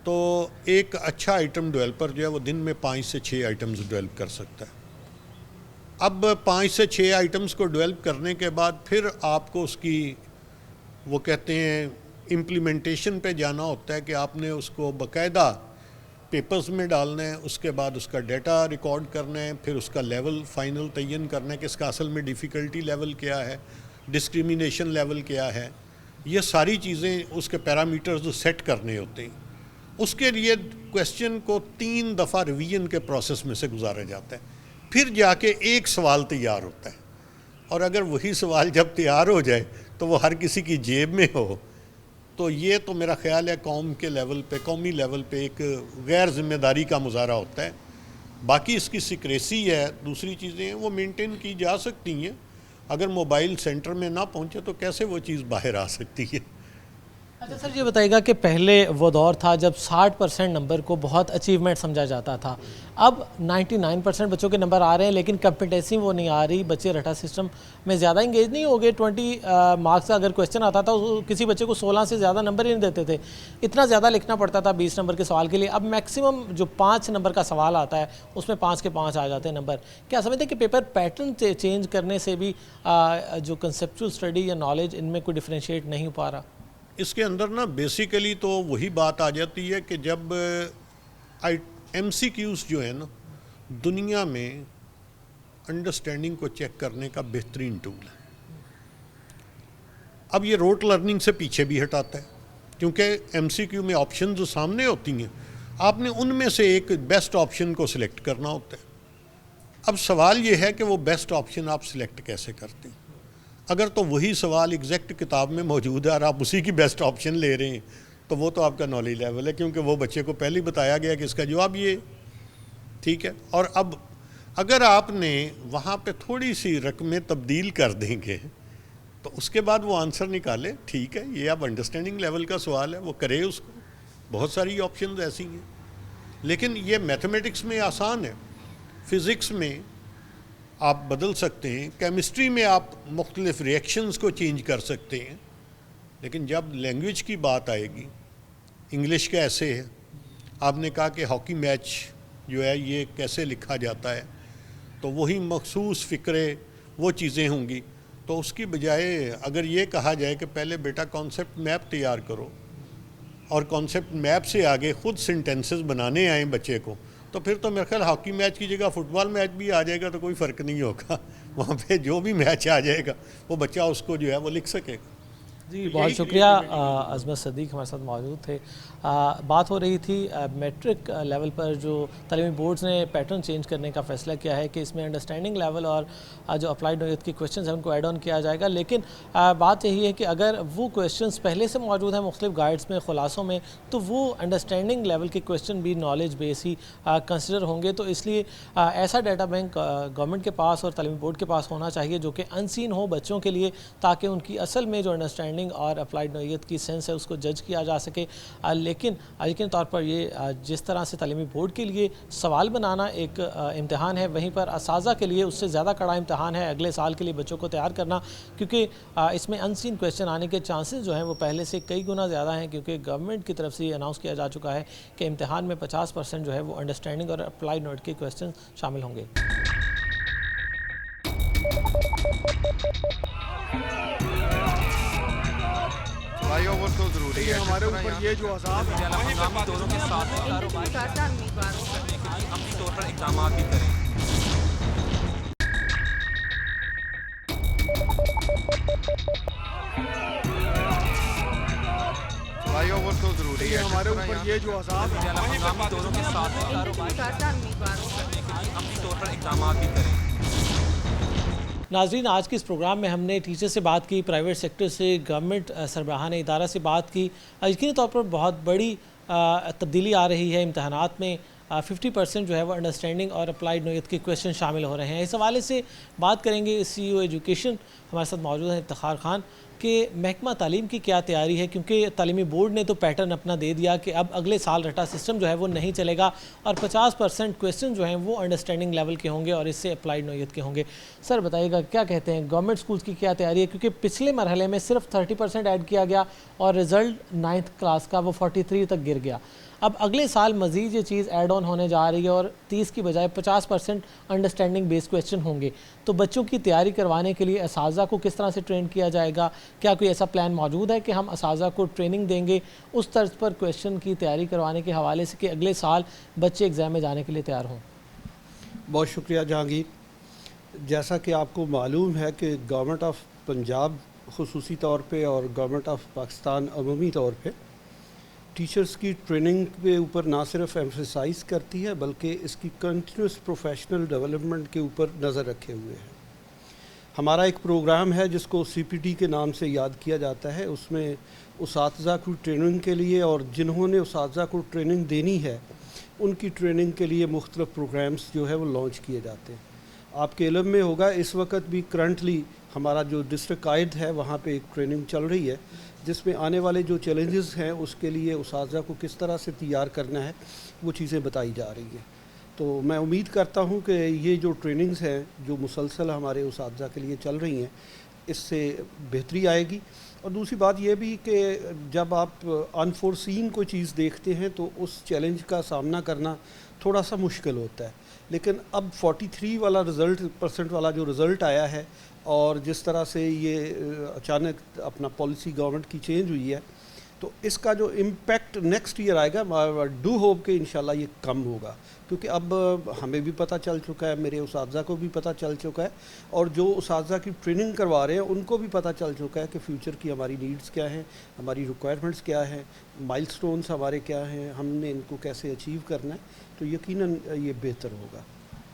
تو ایک اچھا آئٹم ڈیولپر جو ہے وہ دن میں 5 سے 6 آئٹمز ڈیولپ کر سکتا ہے۔ اب 5 سے 6 آئٹمز کو ڈیولپ کرنے کے بعد پھر آپ کو اس کی وہ کہتے ہیں امپلیمنٹیشن پہ جانا ہوتا ہے کہ آپ نے اس کو باقاعدہ پیپرز میں ڈالنا ہے، اس کے بعد اس کا ڈیٹا ریکارڈ کرنا ہے، پھر اس کا لیول فائنل تعین کرنا ہے کہ اس کا اصل میں ڈیفیکلٹی لیول کیا ہے، ڈسکریمنیشن لیول کیا ہے، یہ ساری چیزیں اس کے پیرامیٹرز سیٹ کرنے ہوتے ہیں۔ اس کے لیے کویسچن کو 3 دفعہ ریویژن کے پروسیس میں سے گزارا جاتا ہے، پھر جا کے ایک سوال تیار ہوتا ہے، اور اگر وہی سوال جب تیار ہو جائے تو وہ ہر کسی کی جیب میں ہو تو یہ تو میرا خیال ہے قوم کے لیول پہ، قومی لیول پہ ایک غیر ذمہ داری کا مظاہرہ ہوتا ہے. باقی اس کی سیکریسی ہے، دوسری چیزیں ہیں وہ مینٹین کی جا سکتی ہیں. اگر موبائل سینٹر میں نہ پہنچے تو کیسے وہ چیز باہر آ سکتی ہے؟ اچھا سر، یہ بتائیے گا کہ پہلے وہ دور تھا جب 60% نمبر کو بہت اچیومنٹ سمجھا جاتا تھا. اب 99% بچوں کے نمبر آ رہے ہیں لیکن کمپیٹنسی وہ نہیں آ رہی. بچے رٹا سسٹم میں زیادہ انگیج نہیں ہو گئے. 20 مارکس کا اگر کویسچن آتا تھا کسی بچے کو 16 سے زیادہ نمبر ہی نہیں دیتے تھے. اتنا زیادہ لکھنا پڑتا تھا 20 نمبر کے سوال کے لیے. اب میکسیمم جو 5 نمبر کا سوال آتا ہے اس میں 5 کے 5 آ جاتے ہیں نمبر. کیا سمجھتے ہیں کہ پیپر پیٹرن چینج کرنے سے بھی جو کنسیپچول اسٹڈی یا نالج ان میں کوئی ڈفرینشیٹ نہیں ہو پا رہا؟ اس کے اندر نا بیسیکلی تو وہی بات آ جاتی ہے کہ جب ایم سی کیوز جو ہے نا دنیا میں انڈرسٹینڈنگ کو چیک کرنے کا بہترین ٹول ہے. اب یہ روٹ لرننگ سے پیچھے بھی ہٹاتا ہے کیونکہ ایم سی کیو میں آپشن جو سامنے ہوتی ہیں آپ نے ان میں سے ایک بیسٹ آپشن کو سلیکٹ کرنا ہوتا ہے. اب سوال یہ ہے کہ وہ بیسٹ آپشن آپ سلیکٹ کیسے کرتے ہیں. اگر تو وہی سوال ایگزیکٹ کتاب میں موجود ہے اور آپ اسی کی بیسٹ آپشن لے رہے ہیں تو وہ تو آپ کا نالج لیول ہے کیونکہ وہ بچے کو پہلے ہی بتایا گیا کہ اس کا جواب یہ ٹھیک ہے. اور اب اگر آپ نے وہاں پہ تھوڑی سی رقمیں تبدیل کر دیں گے تو اس کے بعد وہ آنسر نکالے. ٹھیک ہے، یہ اب انڈرسٹینڈنگ لیول کا سوال ہے، وہ کرے اس کو. بہت ساری آپشنز ایسی ہیں لیکن یہ میتھمیٹکس میں آسان ہے. فزکس میں آپ بدل سکتے ہیں، کیمسٹری میں آپ مختلف ریئیکشنز کو چینج کر سکتے ہیں. لیکن جب لینگویج کی بات آئے گی، انگلش کا ایسے ہے، آپ نے کہا کہ ہاکی میچ جو ہے یہ کیسے لکھا جاتا ہے تو وہی مخصوص فکرے وہ چیزیں ہوں گی. تو اس کی بجائے اگر یہ کہا جائے کہ پہلے بیٹا کانسیپٹ میپ تیار کرو اور کانسیپٹ میپ سے آگے خود سینٹینسز بنانے آئیں بچے کو، تو پھر تو میرے خیال ہاکی میچ کی جگہ فٹ بال میچ بھی آ جائے گا تو کوئی فرق نہیں ہوگا. وہاں پہ جو بھی میچ آ جائے گا وہ بچہ اس کو جو ہے وہ لکھ سکے گا. جی بہت شکریہ. عظمت صدیق ہمارے ساتھ موجود تھے. بات ہو رہی تھی میٹرک لیول پر جو تعلیمی بورڈز نے پیٹرن چینج کرنے کا فیصلہ کیا ہے کہ اس میں انڈرسٹینڈنگ لیول اور جو اپلائیڈ نوعیت کی کویشچنز ہیں ان کو ایڈ آن کیا جائے گا. لیکن بات یہی ہے کہ اگر وہ کویشچنز پہلے سے موجود ہیں مختلف گائیڈز میں، خلاصوں میں، تو وہ انڈرسٹینڈنگ لیول کے کویشچن بھی نالج بیس ہی کنسیڈر ہوں گے. تو اس لیے ایسا ڈیٹا بینک گورنمنٹ کے پاس اور تعلیمی بورڈ کے پاس ہونا چاہیے جو کہ ان سین ہو بچوں کے لیے، تاکہ ان کی اصل میں جو انڈرسٹینڈنگ اور اپلائیڈ نوعیت کی سینس ہے اس کو جج کیا جا سکے. لیکن یقینی طور پر یہ جس طرح سے تعلیمی بورڈ کے لیے سوال بنانا ایک امتحان ہے، وہیں پر اساتذہ کے لیے اس سے زیادہ کڑا امتحان ہے اگلے سال کے لیے بچوں کو تیار کرنا، کیونکہ اس میں ان سین کویشچن آنے کے چانسز جو ہیں وہ پہلے سے کئی گنا زیادہ ہیں. کیونکہ گورنمنٹ کی طرف سے یہ اناؤنس کیا جا چکا ہے کہ امتحان میں 50% جو ہے وہ انڈرسٹینڈنگ اور اپلائیڈ نوعیت کے کویشچن شامل ہوں گے. فلائی اوور تو ضروری ہے ہمارے اوپر. یہ جو عذاب ہے ہنگامی دوروں کے ساتھ عملی طور پر اقدامات بھی کریں. فلائی اوور تو ضروری ہے ہمارے اوپر. یہ جو عذاب ہے ہنگامی دوروں کے ساتھ عملی طور پر اقدامات بھی کریں. ناظرین، آج کے اس پروگرام میں ہم نے ٹیچر سے بات کی، پرائیویٹ سیکٹر سے، گورنمنٹ سربراہان ادارہ سے بات کی. یقینی طور پر بہت بڑی تبدیلی آ رہی ہے امتحانات میں. 50% جو ہے وہ انڈرسٹینڈنگ اور اپلائیڈ نوعیت کے کویشچن شامل ہو رہے ہیں. اس حوالے سے بات کریں گے سی ای او ایجوکیشن ہمارے ساتھ موجود ہیں افتخار خان کہ محکمہ تعلیم کی کیا تیاری ہے، کیونکہ تعلیمی بورڈ نے تو پیٹرن اپنا دے دیا کہ اب اگلے سال رٹا سسٹم جو ہے وہ نہیں چلے گا اور 50% کویشچن جو ہیں وہ انڈرسٹینڈنگ لیول کے ہوں گے اور اس سے اپلائیڈ نوعیت کے ہوں گے. سر بتائیے گا کیا کہتے ہیں گورنمنٹ سکولز کی کیا تیاری ہے، کیونکہ پچھلے مرحلے میں صرف 30% ایڈ کیا گیا اور رزلٹ 9th کلاس کا وہ 43 تک گر گیا. اب اگلے سال مزید یہ چیز ایڈ آن ہونے جا رہی ہے اور 30 کی بجائے 50% انڈرسٹینڈنگ بیس کویشچن ہوں گے. تو بچوں کی تیاری کروانے کے لیے اساتذہ کو کس طرح سے ٹرین کیا جائے گا؟ کیا کوئی ایسا پلان موجود ہے کہ ہم اساتذہ کو ٹریننگ دیں گے اس طرز پر کویشچن کی تیاری کروانے کے حوالے سے کہ اگلے سال بچے ایگزام میں جانے کے لیے تیار ہوں؟ بہت شکریہ جہانگیر. جیسا کہ آپ کو معلوم ہے کہ گورنمنٹ آف پنجاب خصوصی طور پہ اور گورنمنٹ آف پاکستان عمومی طور پہ ٹیچرز کی ٹریننگ کے اوپر نہ صرف ایمفیسائز کرتی ہے بلکہ اس کی کنٹینیوس پروفیشنل ڈیولپمنٹ کے اوپر نظر رکھے ہوئے ہیں. ہمارا ایک پروگرام ہے جس کو CPT کے نام سے یاد کیا جاتا ہے. اس میں اساتذہ کو ٹریننگ کے لیے اور جنہوں نے اساتذہ کو ٹریننگ دینی ہے ان کی ٹریننگ کے لیے مختلف پروگرامز جو ہے وہ لانچ کیے جاتے ہیں. آپ کے علم میں ہوگا اس وقت بھی کرنٹلی ہمارا جو ڈسٹرکٹ قائد ہے وہاں پہ ایک ٹریننگ چل رہی ہے جس میں آنے والے جو چیلنجز ہیں اس کے لیے اساتذہ کو کس طرح سے تیار کرنا ہے وہ چیزیں بتائی جا رہی ہیں. تو میں امید کرتا ہوں کہ یہ جو ٹریننگز ہیں جو مسلسل ہمارے اساتذہ کے لیے چل رہی ہیں اس سے بہتری آئے گی. اور دوسری بات یہ بھی کہ جب آپ انفورسین کوئی چیز دیکھتے ہیں تو اس چیلنج کا سامنا کرنا تھوڑا سا مشکل ہوتا ہے. لیکن اب 43 والا % والا جو رزلٹ آیا ہے اور جس طرح سے یہ اچانک اپنا پالیسی گورنمنٹ کی چینج ہوئی ہے تو اس کا جو امپیکٹ نیکسٹ ایئر آئے گا ڈو ہوپ کہ انشاءاللہ یہ کم ہوگا. کیونکہ اب ہمیں بھی پتہ چل چکا ہے, میرے اساتذہ کو بھی پتہ چل چکا ہے, اور جو اساتذہ کی ٹریننگ کروا رہے ہیں ان کو بھی پتہ چل چکا ہے کہ فیوچر کی ہماری نیڈز کیا ہیں, ہماری ریکوائرمنٹس کیا ہیں, مائل سٹونز ہمارے کیا ہیں, ہم نے ان کو کیسے اچیو کرنا ہے. تو یقیناً یہ بہتر ہوگا.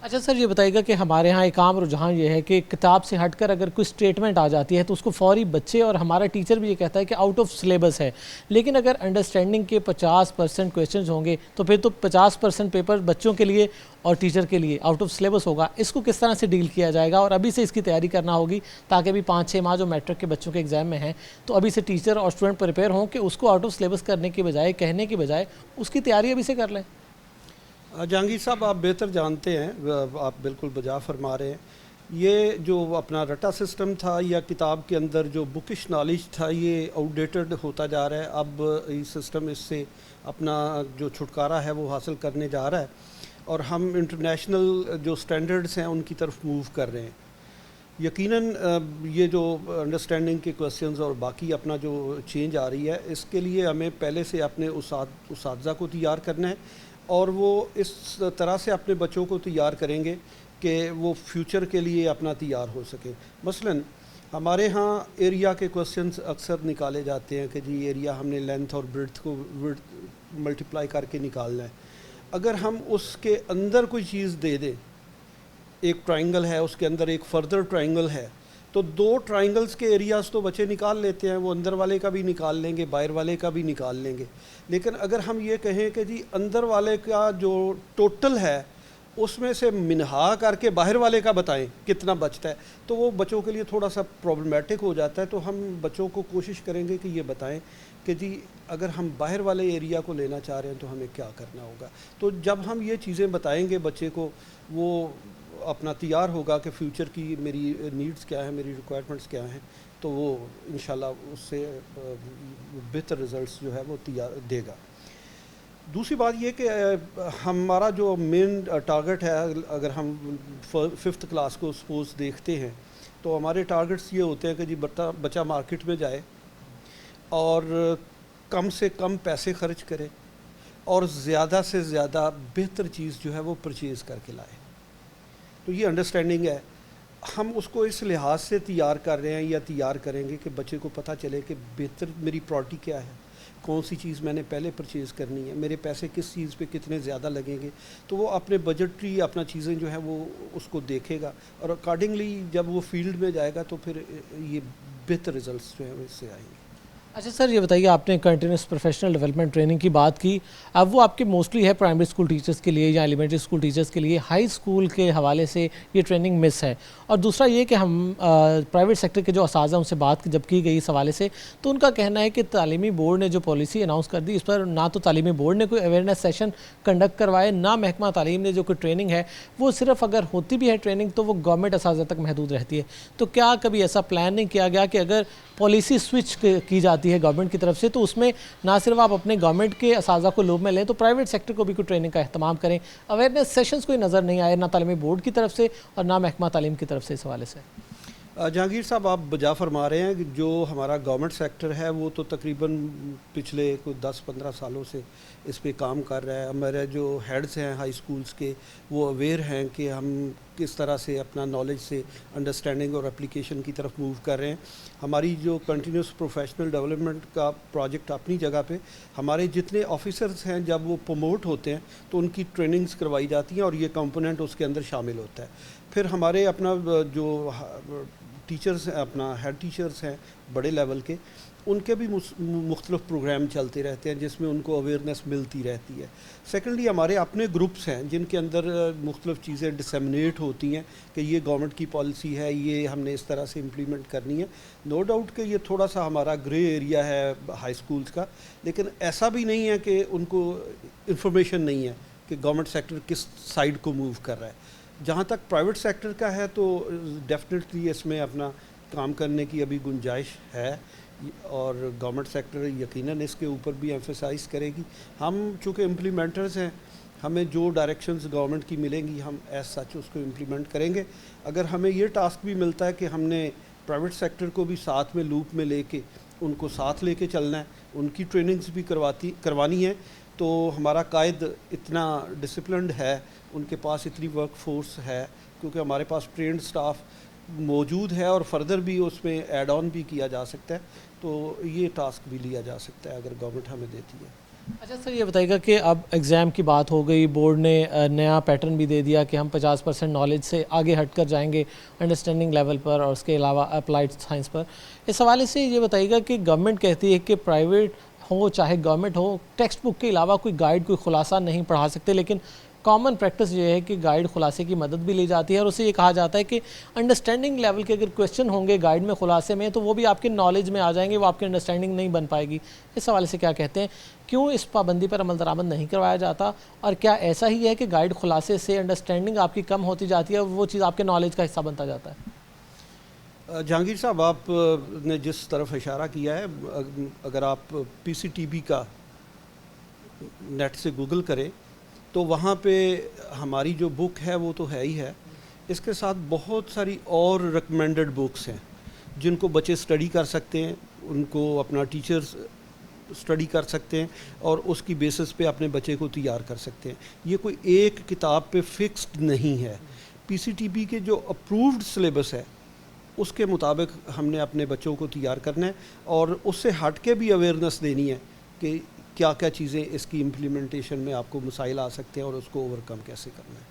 اچھا سر, یہ بتائیے گا کہ ہمارے ہاں ایک عام رجحان یہ ہے کہ کتاب سے ہٹ کر اگر کوئی اسٹیٹمنٹ آ جاتی ہے تو اس کو فوری بچے اور ہمارا ٹیچر بھی یہ کہتا ہے کہ آؤٹ آف سلیبس ہے, لیکن اگر انڈرسٹینڈنگ کے 50% کویشچنز ہوں گے تو پھر تو 50% پیپر بچوں کے لیے اور ٹیچر کے لیے آؤٹ آف سلیبس ہوگا. اس کو کس طرح سے ڈیل کیا جائے گا, اور ابھی سے اس کی تیاری کرنا ہوگی تاکہ ابھی 5-6 ماہ جو میٹرک کے بچوں کے ایگزام میں ہیں تو ابھی سے ٹیچر اور اسٹوڈنٹ پریپیئر ہوں کہ اس کو آؤٹ آف سلیبس کرنے کے بجائے, کہنے کے بجائے اس کی تیاری ابھی سے کر لیں. جہانگیر صاحب آپ بہتر جانتے ہیں, آپ بالکل بجا فرما رہے ہیں. یہ جو اپنا رٹا سسٹم تھا یا کتاب کے اندر جو بکش نالج تھا یہ آؤٹ ڈیٹڈ ہوتا جا رہا ہے. اب یہ سسٹم اس سے اپنا جو چھٹکارا ہے وہ حاصل کرنے جا رہا ہے اور ہم انٹرنیشنل جو سٹینڈرڈز ہیں ان کی طرف موو کر رہے ہیں. یقیناً یہ جو انڈرسٹینڈنگ کے کویسچنز اور باقی اپنا جو چینج آ رہی ہے اس کے لیے ہمیں پہلے سے اپنے اساتذہ کو تیار کرنا ہے اور وہ اس طرح سے اپنے بچوں کو تیار کریں گے کہ وہ فیوچر کے لیے اپنا تیار ہو سکے. مثلاً ہمارے ہاں ایریا کے کویسچنز اکثر نکالے جاتے ہیں کہ جی ایریا ہم نے لینتھ اور بریڈتھ کو ملٹیپلائی کر کے نکالنا ہے. اگر ہم اس کے اندر کوئی چیز دے دیں, ایک ٹرائنگل ہے اس کے اندر ایک فردر ٹرائنگل ہے تو 2 ٹرائنگلز کے ایریاز تو بچے نکال لیتے ہیں, وہ اندر والے کا بھی نکال لیں گے, باہر والے کا بھی نکال لیں گے. لیکن اگر ہم یہ کہیں کہ جی اندر والے کا جو ٹوٹل ہے اس میں سے منہا کر کے باہر والے کا بتائیں کتنا بچتا ہے, تو وہ بچوں کے لیے تھوڑا سا پرابلمیٹک ہو جاتا ہے. تو ہم بچوں کو کوشش کریں گے کہ یہ بتائیں کہ جی اگر ہم باہر والے ایریا کو لینا چاہ رہے ہیں تو ہمیں کیا کرنا ہوگا. تو جب ہم یہ چیزیں بتائیں گے بچے کو, وہ اپنا تیار ہوگا کہ فیوچر کی میری نیڈز کیا ہیں, میری ریکوائرمنٹس کیا ہیں, تو وہ انشاءاللہ اس سے بہتر رزلٹس جو ہے وہ تیار دے گا. دوسری بات یہ کہ ہمارا جو مین ٹارگٹ ہے, اگر ہم 5th کلاس کو سپوز دیکھتے ہیں تو ہمارے ٹارگٹس یہ ہوتے ہیں کہ جی بچہ مارکیٹ میں جائے اور کم سے کم پیسے خرچ کرے اور زیادہ سے زیادہ بہتر چیز جو ہے وہ پرچیز کر کے لائے. تو یہ انڈرسٹینڈنگ ہے. ہم اس کو اس لحاظ سے تیار کر رہے ہیں یا تیار کریں گے کہ بچے کو پتہ چلے کہ بہتر میری پراورٹی کیا ہے, کون سی چیز میں نے پہلے پرچیز کرنی ہے, میرے پیسے کس چیز پہ کتنے زیادہ لگیں گے. تو وہ اپنے بجٹری اپنا چیزیں جو ہے وہ اس کو دیکھے گا اور اکارڈنگلی جب وہ فیلڈ میں جائے گا تو پھر یہ بہتر رزلٹس جو ہیں وہ اس سے آئیں گے. اچھا سر, یہ بتائیے آپ نے کنٹینیوس پروفیشنل ڈیولپمنٹ ٹریننگ کی بات کی, اب وہ آپ کے موسٹلی ہے پرائمری اسکول ٹیچرز کے لیے یا ایلیمنٹری اسکول ٹیچرز کے لیے, ہائی اسکول کے حوالے سے یہ ٹریننگ مس ہے. اور دوسرا یہ کہ ہم پرائیویٹ سیکٹر کے جو اساتذہ ان سے بات جب کی گئی اس حوالے سے تو ان کا کہنا ہے کہ تعلیمی بورڈ نے جو پالیسی اناؤنس کر دی اس پر نہ تو تعلیمی بورڈ نے کوئی اویئرنیس سیشن کنڈکٹ کروائے, نہ محکمہ تعلیم نے جو کوئی ٹریننگ ہے وہ صرف اگر ہوتی بھی ہے ٹریننگ تو وہ گورنمنٹ اساتذہ تک محدود رہتی ہے. تو کیا کبھی ایسا پلان نہیں کیا گیا کہ اگر پالیسی سوئچ کی جاتی ہے گورنمنٹ کی طرف سے تو اس میں نہ صرف آپ اپنے گورنمنٹ کے اساتذہ کو لوب میں لیں تو پرائیویٹ سیکٹر کو بھی کوئی ٹریننگ کا اہتمام کریں؟ اویئرنیس سیشنز کوئی نظر نہیں آئے نہ تعلیمی بورڈ کی طرف سے اور نہ محکمہ تعلیم کی طرف سے اس حوالے سے. جہانگیر صاحب آپ بجا فرما رہے ہیں کہ جو ہمارا گورنمنٹ سیکٹر ہے وہ تو تقریباً پچھلے کوئی 10-15 سالوں سے اس پہ کام کر رہا ہے. ہمارے جو ہیڈز ہیں ہائی اسکولز کے وہ اویئر ہیں کہ ہم کس طرح سے اپنا نالج سے انڈرسٹینڈنگ اور اپلیکیشن کی طرف موو کر رہے ہیں. ہماری جو کنٹینیوس پروفیشنل ڈیولپمنٹ کا پروجیکٹ اپنی جگہ پہ, ہمارے جتنے آفیسرز ہیں جب وہ پروموٹ ہوتے ہیں تو ان کی ٹریننگز کروائی جاتی ہیں اور یہ کمپوننٹ اس کے اندر شامل ہوتا ہے. پھر ہمارے اپنا جو ٹیچرز اپنا ہیڈ ٹیچرز ہیں بڑے لیول کے، ان کے بھی مختلف پروگرام چلتے رہتے ہیں جس میں ان کو اویئرنیس ملتی رہتی ہے. سیکنڈلی ہمارے اپنے گروپس ہیں جن کے اندر مختلف چیزیں ڈسیمنیٹ ہوتی ہیں کہ یہ گورنمنٹ کی پالیسی ہے، یہ ہم نے اس طرح سے امپلیمنٹ کرنی ہے. نو ڈاؤٹ کہ یہ تھوڑا سا ہمارا گرے ایریا ہے ہائی اسکولس کا، لیکن ایسا بھی نہیں ہے کہ ان کو انفارمیشن نہیں ہے کہ گورنمنٹ سیکٹر کس سائڈ کو موو کر رہا ہے. جہاں تک پرائیویٹ سیکٹر کا ہے تو ڈیفینیٹلی اس میں اپنا کام کرنے کی ابھی گنجائش ہے، اور گورنمنٹ سیکٹر یقیناً اس کے اوپر بھی ایمفیسائز کرے گی. ہم چونکہ امپلیمنٹرز ہیں، ہمیں جو ڈائریکشنز گورنمنٹ کی ملیں گی ہم ایز سچ اس کو امپلیمنٹ کریں گے. اگر ہمیں یہ ٹاسک بھی ملتا ہے کہ ہم نے پرائیویٹ سیکٹر کو بھی ساتھ میں لوپ میں لے کے ان کو ساتھ لے کے چلنا ہے، ان کی ٹریننگز بھی کروانی ہے، تو ہمارا قائد اتنا ڈسپلنڈ ہے، ان کے پاس اتنی ورک فورس ہے، کیونکہ ہمارے پاس ٹرینڈ سٹاف موجود ہے اور فردر بھی اس میں ایڈ آن بھی کیا جا سکتا ہے. تو یہ ٹاسک بھی لیا جا سکتا ہے اگر گورنمنٹ ہمیں دیتی ہے. اچھا سر، یہ بتائیے گا کہ اب ایگزام کی بات ہو گئی، بورڈ نے نیا پیٹرن بھی دے دیا کہ ہم 50% نالج سے آگے ہٹ کر جائیں گے انڈرسٹینڈنگ لیول پر اور اس کے علاوہ اپلائیڈ سائنس پر. اس حوالے سے یہ بتائیے گا کہ گورنمنٹ کہتی ہے کہ پرائیویٹ ہو چاہے گورنمنٹ ہو، ٹیکسٹ بک کے علاوہ کوئی گائیڈ کوئی خلاصہ نہیں پڑھا سکتے، لیکن کامن پریکٹس یہ ہے کہ گائیڈ خلاصے کی مدد بھی لی جاتی ہے، اور اسے یہ کہا جاتا ہے کہ انڈرسٹینڈنگ لیول کے اگر کویشچن ہوں گے گائیڈ میں خلاصے میں تو وہ بھی آپ کے نالج میں آ جائیں گے، وہ آپ کی انڈرسٹینڈنگ نہیں بن پائے گی. اس حوالے سے کیا کہتے ہیں، کیوں اس پابندی پر عمل درآمد نہیں کروایا جاتا، اور کیا ایسا ہی ہے کہ گائیڈ خلاصے سے انڈرسٹینڈنگ آپ کی کم ہوتی جاتی ہے اور وہ چیز آپ کے نالج کا حصہ بنتا جاتا ہے؟ جہانگیر صاحب، آپ نے جس طرف اشارہ کیا ہے، اگر آپ PCTB کا نیٹ سے گوگل کریں تو وہاں پہ ہماری جو بک ہے وہ تو ہے ہی ہے، اس کے ساتھ بہت ساری اور ریکمینڈڈ بکس ہیں جن کو بچے سٹڈی کر سکتے ہیں، ان کو اپنا ٹیچرز سٹڈی کر سکتے ہیں اور اس کی بیسس پہ اپنے بچے کو تیار کر سکتے ہیں. یہ کوئی ایک کتاب پہ فکسڈ نہیں ہے. PCTB کے جو اپرووڈ سلیبس ہے اس کے مطابق ہم نے اپنے بچوں کو تیار کرنا ہے، اور اس سے ہٹ کے بھی اویئرنیس دینی ہے کہ کیا کیا چیزیں اس کی امپلیمنٹیشن میں آپ کو مسائل آ سکتے ہیں اور اس کو اوور کم کیسے کرنا ہے.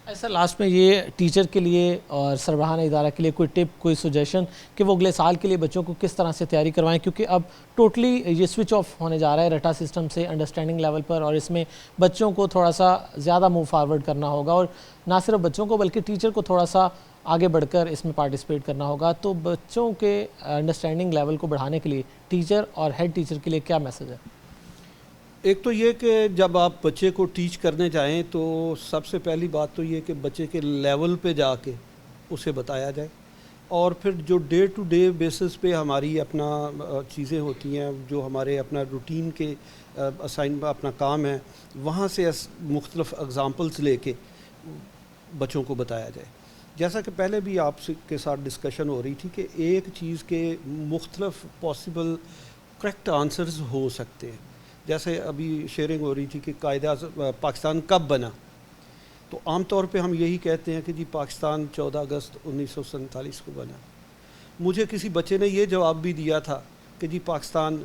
ایسا لاسٹ میں یہ ٹیچر کے لیے اور سربراہانہ ادارہ کے لیے کوئی ٹپ، کوئی سجیشن کہ وہ اگلے سال کے لیے بچوں کو کس طرح سے تیاری کروائیں، کیونکہ اب ٹوٹلی یہ سوئچ آف ہونے جا رہا ہے رٹا سسٹم سے انڈرسٹینڈنگ لیول پر، اور اس میں بچوں کو تھوڑا سا زیادہ موو فارورڈ کرنا ہوگا، اور نہ صرف بچوں کو بلکہ ٹیچر کو تھوڑا سا آگے بڑھ کر اس میں پارٹیسپیٹ کرنا ہوگا. تو بچوں کے انڈرسٹینڈنگ لیول کو بڑھانے کے لیے ٹیچر اور ہیڈ ٹیچر کے لیے کیا میسج ہے؟ ایک تو یہ کہ جب آپ بچے کو ٹیچ کرنے جائیں تو سب سے پہلی بات تو یہ کہ بچے کے لیول پہ جا کے اسے بتایا جائے، اور پھر جو ڈے ٹو ڈے بیسس پہ ہماری اپنا چیزیں ہوتی ہیں، جو ہمارے اپنا روٹین کے اپنا کام ہے، وہاں سے مختلف اگزامپلس لے کے بچوں کو بتایا جائے. جیسا کہ پہلے بھی آپ کے ساتھ ڈسکشن ہو رہی تھی کہ ایک چیز کے مختلف پاسبل کریکٹ آنسرز ہو سکتے ہیں. جیسے ابھی شیئرنگ ہو رہی تھی کہ قائد اعظم پاکستان کب بنا، تو عام طور پہ ہم یہی کہتے ہیں کہ جی پاکستان 14 اگست 1947 کو بنا. مجھے کسی بچے نے یہ جواب بھی دیا تھا کہ جی پاکستان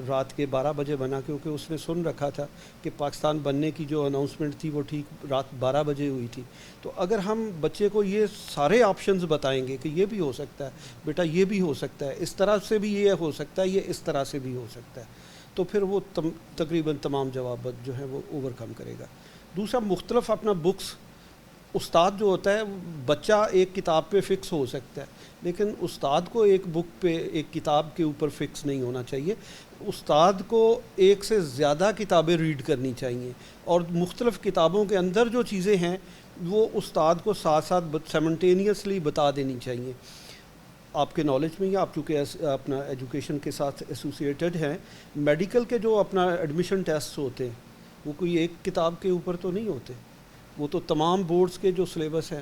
رات کے 12 بجے بنا، کیونکہ اس نے سن رکھا تھا کہ پاکستان بننے کی جو اناؤنسمنٹ تھی وہ ٹھیک رات 12 بجے ہوئی تھی. تو اگر ہم بچے کو یہ سارے آپشنز بتائیں گے کہ یہ بھی ہو سکتا ہے بیٹا، یہ بھی ہو سکتا ہے، اس طرح سے بھی یہ ہو سکتا ہے، یہ اس طرح سے بھی ہو سکتا ہے، تو پھر وہ تقریباً تمام جوابات جو ہیں وہ اوور کم کرے گا. دوسرا، مختلف اپنا بکس، استاد جو ہوتا ہے بچہ ایک کتاب پہ فکس ہو سکتا ہے، لیکن استاد کو ایک بک پہ ایک کتاب کے اوپر فکس نہیں ہونا چاہیے. استاد کو ایک سے زیادہ کتابیں ریڈ کرنی چاہیے، اور مختلف کتابوں کے اندر جو چیزیں ہیں وہ استاد کو ساتھ ساتھ سیمنٹینیسلی بتا دینی چاہیے. آپ کے نالج میں، یا آپ چونکہ اپنا ایجوکیشن کے ساتھ ایسوسیٹڈ ہیں، میڈیکل کے جو اپنا ایڈمیشن ٹیسٹ ہوتے ہیں وہ کوئی ایک کتاب کے اوپر تو نہیں ہوتے، وہ تو تمام بورڈز کے جو سلیبس ہیں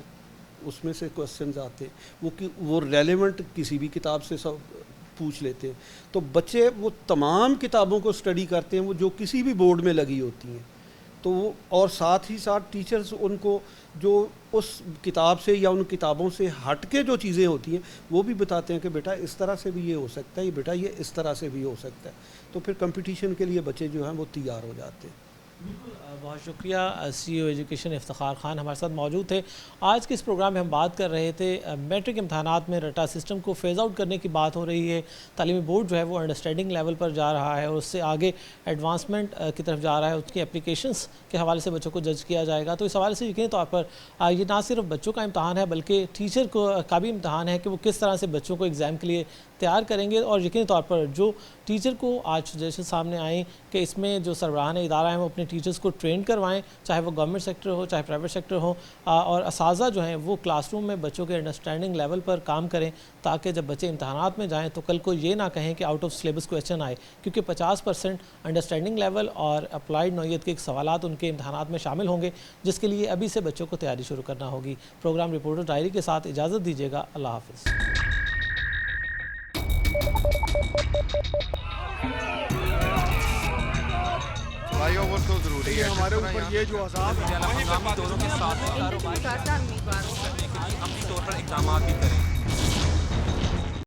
اس میں سے کوسچنز آتے ہیں، وہ ریلیونٹ کسی بھی کتاب سے سب پوچھ لیتے ہیں. تو بچے وہ تمام کتابوں کو سٹڈی کرتے ہیں وہ جو کسی بھی بورڈ میں لگی ہوتی ہیں، تو وہ، اور ساتھ ہی ساتھ ٹیچرز ان کو جو اس کتاب سے یا ان کتابوں سے ہٹ کے جو چیزیں ہوتی ہیں وہ بھی بتاتے ہیں کہ بیٹا اس طرح سے بھی یہ ہو سکتا ہے، یہ بیٹا یہ اس طرح سے بھی ہو سکتا ہے. تو پھر کمپٹیشن کے لیے بچے جو ہیں وہ تیار ہو جاتے ہیں. بہت شکریہ سی او ایجوکیشن افتخار خان ہمارے ساتھ موجود تھے. آج کے اس پروگرام میں ہم بات کر رہے تھے میٹرک امتحانات میں رٹا سسٹم کو فیز آؤٹ کرنے کی بات ہو رہی ہے. تعلیمی بورڈ جو ہے وہ انڈرسٹینڈنگ لیول پر جا رہا ہے اور اس سے آگے ایڈوانسمنٹ کی طرف جا رہا ہے. اس کی اپلیکیشنس کے حوالے سے بچوں کو جج کیا جائے گا. تو اس حوالے سے یقینی طور پر یہ نہ صرف بچوں کا امتحان ہے بلکہ ٹیچر کا بھی امتحان ہے کہ وہ کس طرح سے بچوں کو ایگزام کے لیے تیار کریں گے. اور یقینی طور پر جو ٹیچر کو آج سجیشن سامنے آئیں کہ اس میں جو سربراہان ادارہ ہیں وہ اپنے ٹیچرز کو ٹرین کروائیں, چاہے وہ گورنمنٹ سیکٹر ہو چاہے پرائیویٹ سیکٹر ہو, اور اساتذہ جو ہیں وہ کلاس روم میں بچوں کے انڈرسٹینڈنگ لیول پر کام کریں تاکہ جب بچے امتحانات میں جائیں تو کل کو یہ نہ کہیں کہ آؤٹ آف سلیبس کویسچن آئے, کیونکہ 50% انڈرسٹینڈنگ لیول اور اپلائیڈ نوعیت کے سوالات ان کے امتحانات میں شامل ہوں گے, جس کے لیے ابھی سے بچوں کو تیاری شروع کرنا ہوگی. پروگرام رپورٹر ڈائری کے ساتھ اجازت دیجیے گا. اللہ حافظ. فلائی اوور تو ضروری ہے ہمارے اوپر یہ جو عذاب ہے مقامی دوروں کے ساتھ عملی طور پر اقدامات بھی کریں.